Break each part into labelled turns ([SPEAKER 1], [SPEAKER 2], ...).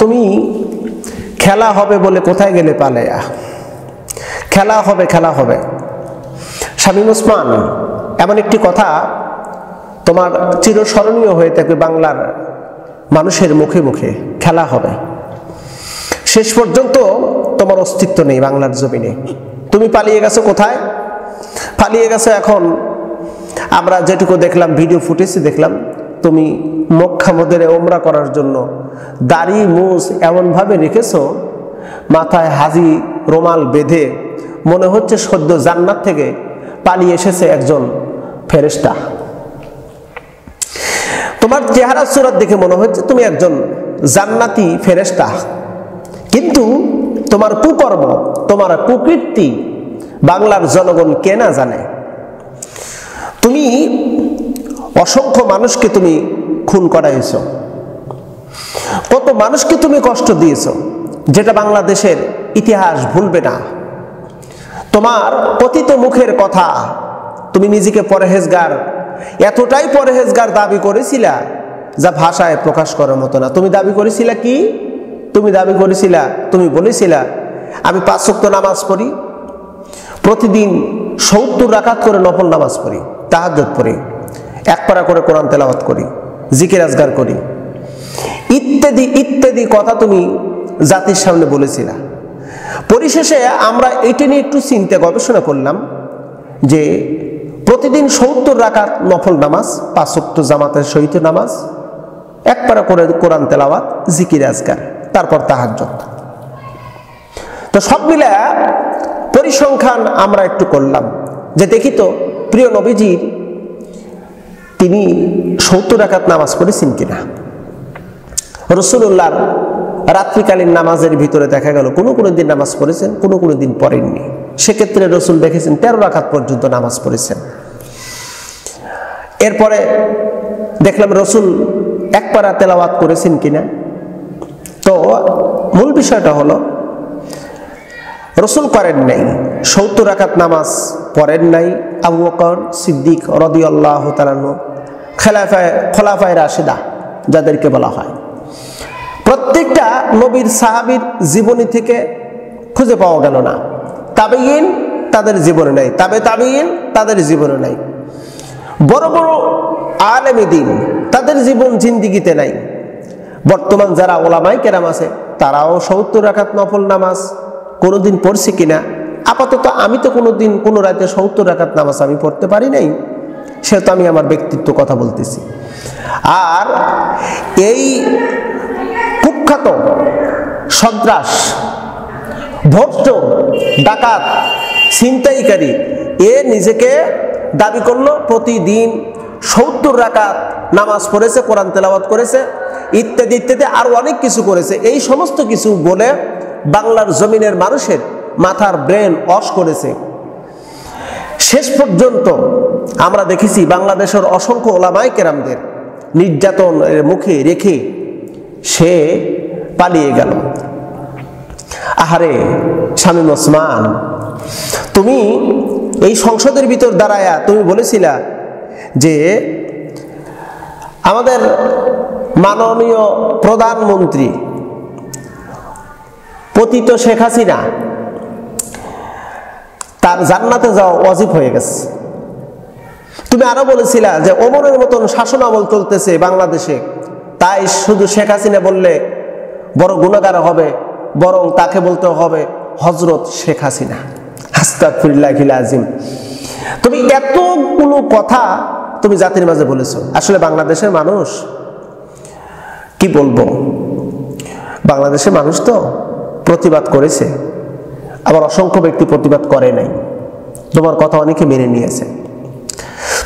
[SPEAKER 1] তুমি খেলা হবে বলে কোথায় গেলে পালাইয়া? খেলা হবে, খেলা হবে। শামীম ওসমান এমন একটি কথা তোমার চিরস্মরণীয় হয়ে থাকবে বাংলার মানুষের মুখে মুখে, খেলা হবে। শেষ পর্যন্ত তোমার অস্তিত্ব নেই বাংলার জমিনে। তুমি পালিয়ে গেছো কোথায়? পালিয়ে গেছো এখন আমরা যেটুকু দেখলাম, ভিডিও ফুটেজে দেখলাম, তুমি মক্কা মদিনায় ওমরা করার জন্য দাড়ি মুছ এমনভাবে রেখেছো, মাথায় হাজি রুমাল বেঁধে, মনে হচ্ছে সদ্য জান্নাত থেকে পালিয়ে এসেছে একজন ফেরেশতা। তোমার চেহারা সুরত দেখে মনে হচ্ছে তুমি একজন জান্নাতি ফেরেশতা, কিন্তু তোমার কুকর্ম, তোমার কুকীর্তি বাংলার জনগণ কে না জানে। তুমি অসংখ্য মানুষকে তুমি খুন করাইছো, কত মানুষকে তুমি কষ্ট দিয়েছো, যেটা বাংলাদেশের ইতিহাস ভুলবে না। তোমার পতিত মুখের কথা, তুমি নিজেকে পরহেজগার, এতটাই পরহেজগার দাবি করেছিলা যা ভাষায় প্রকাশ করার মতো না। তুমি দাবি করেছিলা কি? তুমি দাবি করেছিলা, তুমি বলেছিলা আমি 5 ওয়াক্ত নামাজ পড়ি, প্রতিদিন 70 রাকাত করে নফল নামাজ পড়ি, তাহাজ্জুদ পড়ি, এক পারা করে কোরআন তেলাওয়াত করি, জিকির আজগার করি, ইত্যাদি ইত্যাদি কথা তুমি জাতির সামনে বলেছিলা। পরিশেষে আমরা এটা নিয়ে একটু চিন্তা গবেষণা করলাম যে প্রতিদিন 70 রাকাত নফল নামাজ, 5 ওয়াক্ত জামাতের সহিত নামাজ, এক পারা করে কোরআন তেলাওয়াত, জিকির আজগার, তারপর তাহাজ্জুদ। তো সব মিলে পরিসংখ্যান আমরা একটু করলাম যে দেখি তো প্রিয় নবীজির তিনি 70 রাকাত নামাজ পড়েছেন কিনা। রাসূলুল্লাহর রাত্রিকালীন নামাজের ভিতরে দেখা গেল কোনো কোনো দিন নামাজ পড়েছেন, কোনো কোনো দিন পড়েননি। সেক্ষেত্রে রাসূল দেখেছেন 13 রাকাত পর্যন্ত নামাজ পড়েছেন। এরপরে দেখলাম রাসূল এক পারা তেলাওয়াত করেছেন কিনা। তো মূল বিষয়টা হলো রাসূল করেন নাই, 70 রাকাত নামাজ পড়েন নাই। আবু বকর সিদ্দিক রাদিয়াল্লাহু তাআলা আনহু, খোলাফায়ে রাশিদা যাদেরকে বলা হয়, প্রত্যেকটা নবীর সাহাবীর জীবনী থেকে খুঁজে পাওয়া গেল না। তাবেঈন তাদের জীবনে নাই, তাবেঈন তাদের জীবনে নাই, বড় বড় আলেমে দ্বীন তাদের জীবন জিন্দিগিতে নাই। বর্তমান যারা ওলামায়ে কেরাম আছে তারাও 70 রাকাত নফল নামাজ কোনোদিন পড়ছে কিনা। আপাতত আমি তো কোনোদিন কোনো রাতে 70 রাকাত নামাজ আমি পড়তে পারি নাই, সেহেতু আমি আমার ব্যক্তিত্ব কথা বলতেছি। আর এই কুখ্যাত সন্ত্রাস, ভ্রষ্ট, ডাকাত, ছিনতাইকারী এ নিজেকে দাবি করলো প্রতিদিন 70 রাকাত নামাজ পড়েছে, কোরআন তেলাওয়াত করেছে, ইত্যাদি ইত্যাদি আরো অনেক কিছু করেছে। এই সমস্ত কিছু বলে বাংলার জমিনের মানুষের মাথার ব্রেন ওয়াশ করেছে। শেষ পর্যন্ত আমরা দেখেছি বাংলাদেশের অসংখ্য ওলামায়ে কেরামদের নির্যাতনের মুখে রেখে সে পালিয়ে গেল। আহারে শামীম ওসমান, তুমি এই সংসদের ভিতর দাঁড়ায়া তুমি বলেছিলা যে আমাদের মাননীয় প্রধানমন্ত্রী পতিত শেখ হাসিনা তার জান্নাতে যাওয়া ওয়াজিব হয়ে গেছে। তুমি আরো বলেছিলা যে ওমরের মতন শাসন আমল চলতেছে বাংলাদেশে, তাই শুধু শেখ হাসিনা বললে বড় গুনাহগার হবে, বরং তাকে বলতে হবে হযরত শেখ হাসিনা। আস্তাগফিরুল্লাহিল আযীম। তুমি এতগুলো কথা তুমি জাতির মাঝে বলেছো। আসলে বাংলাদেশের মানুষ কি বলবো, বাংলাদেশের মানুষ তো প্রতিবাদ করেছে, আবার অসংখ্য ব্যক্তি প্রতিবাদ করে নাই। তোমার কথা অনেকে মেনে নিয়েছে।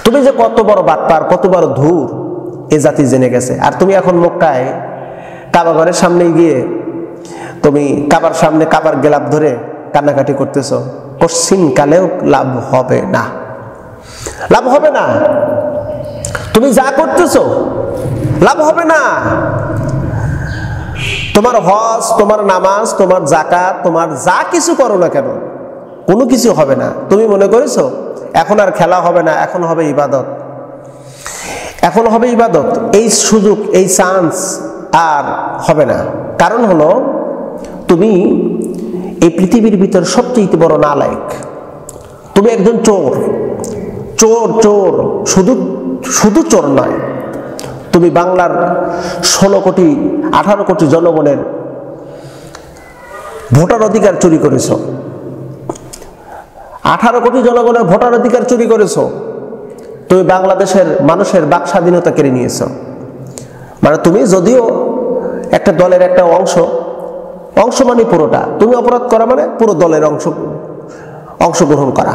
[SPEAKER 1] তুমি যে কত বড় বাটপার, কত বড় ধূর এ জাতি জেনে গেছে। আর তুমি এখন মক্কায় কাবা ঘরের সামনে গিয়ে তুমি কাবার সামনে কাবার গেলাপ ধরে কান্নাকাটি করতেছো। পশ্চিম কালেও লাভ হবে না, লাভ হবে না। তুমি যা করতেছো লাভ হবে না। তোমার হজ, তোমার নামাজ, তোমার যাকাত, তোমার যা কিছু করো না কেন, কোনো কিছু হবে না। তুমি মনে করেছো এখন আর খেলা হবে না, এখন হবে ইবাদত, এখন হবে ইবাদত। এই সুযোগ, এই চান্স আর হবে না। কারণ হলো তুমি এই পৃথিবীর ভিতর সবচেয়ে বড় নালায়েক। তুমি একজন চোর, চোর চোর, শুধু শুধু চোর নয়, তুমি বাংলার 16 কোটি 18 কোটি জনগণের ভোটার অধিকার চুরি করেছ। 18 কোটি জনগণের ভোটার অধিকার চুরি করেছ। তুমি বাংলাদেশের মানুষের বাক স্বাধীনতা কেড়ে নিয়েছ। মানে তুমি যদিও একটা দলের একটা অংশ মানে পুরোটা, তুমি অপরাধ করা মানে পুরো দলের অংশগ্রহণ করা।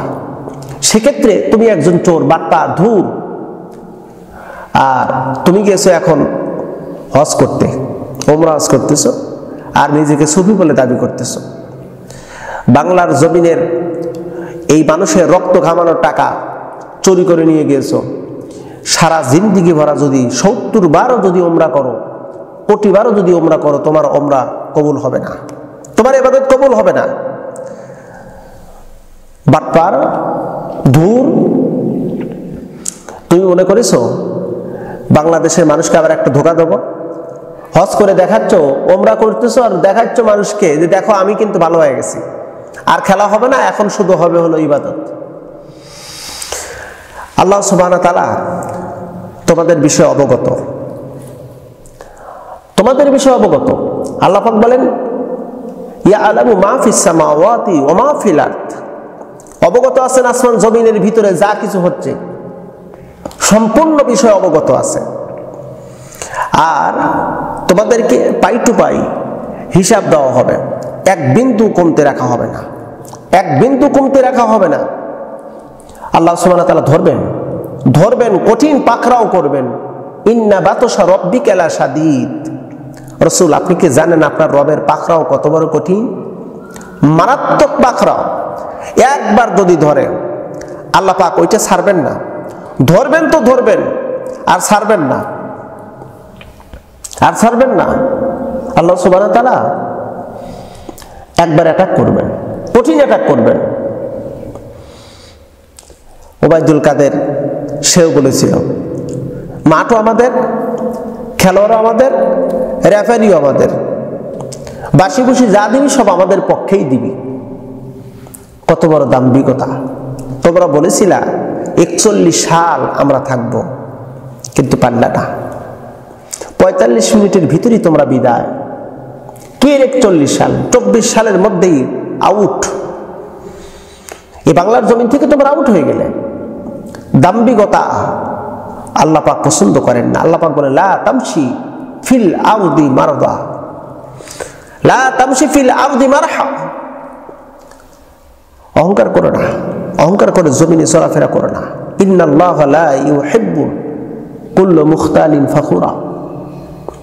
[SPEAKER 1] সেক্ষেত্রে তুমি একজন চোর, বাটপার, ধূর। আর তুমি গেছো এখন হজ করতে, ওমরা হজ করতেছ, আর নিজেকে সুফি বলে দাবি করতেছ। বাংলার জমিনের এই মানুষের রক্ত ঘামানোর টাকা চুরি করে নিয়ে গিয়েছো। সারা জিন্দিগি ভরা যদি 70 বারও যদি ওমরা করো, কোটিবারও যদি ওমরা করো, তোমার ওমরা কবুল হবে না, তোমার ইবাদত কবুল হবে না। বাটপার, ধূর। তুমি মনে করেছো বাংলাদেশের মানুষকে আবার একটা ধোঁকা দেবো? হজ করে দেখাচ্ছ, ওমরা করতেছো, আর দেখাচ্ছ মানুষকে যে দেখো আমি কিন্তু ভালো হয়ে গেছি, আর খেলা হবে না, এখন শুধু হবে হলো ইবাদত। আল্লাহ সুবহানাহু ওয়া তাআলা তোমাদের বিষয়ে অবগত, তোমাদের বিষয়ে অবগত। আল্লাহ পাক বলেন ইয়ালামু মা ফিস সামাওয়াতি ওয়া মা ফিল আরদ, অবগত আছেন আসমান জমিনের ভিতরে যা কিছু হচ্ছে, সম্পূর্ণ বিষয় অবগত আছে। আর তোমাদেরকে পাই টু পাই হিসাব দেওয়া হবে, এক বিন্দু কমতে রাখা হবে না, এক বিন্দু কমতে রাখা হবে না। আল্লাহ সুবহানাহু ওয়া তাআলা ধরবেন, কঠিন পাকড়াও করবেন। ইন্না বাতশা রাব্বিকা লাশাদীদ। রাসূল, আপনি কি জানেন আপনার রবের পাকড়াও কত বড় কঠিন? মারাত্মক পাকড়াও। একবার যদি ধরে আল্লাহ পাক ওইটা ছাড়বেন না। ধরবেন তো ধরবেন, আর ছাড়বেন না, আর ছাড়বেন না। আল্লাহ সুবহানাহু ওয়া তাআলা একবার অ্যাটাক করবেন, কঠিন অ্যাটাক করবেন। ওবায়দুল কাদের সেও বলেছিল মাঠও আমাদের, খেলোয়াড়ও আমাদের, রেফারিও আমাদের, বাসি বুসি যা দিবি সব আমাদের পক্ষেই দিবি। কত বড় দাম্ভিকতা! তোমরা বলেছিলা 41 সাল আমরা থাকবো, কিন্তু পারলা না। 45 মিনিটের ভিতরেই তোমরা বিদায়। কি 41 সাল? 24 সালের মধ্যেই আউট। এই বাংলার জমিন থেকে তোমরা আউট হয়ে গেলে। দাম্ভিকতা আল্লাহ পাক পছন্দ করেন না। আল্লাহ পাক বলেন লা তামশি ফিল আরদি মারদা, লা তামশি ফিল আরদি মারহা। অহংকার করো না, অহংকার করে জমিনে চলাফেরা করো না। ইন্নাল্লাহা লা ইউহিব্বু কুল্লা মুখতালিন ফাখুরা।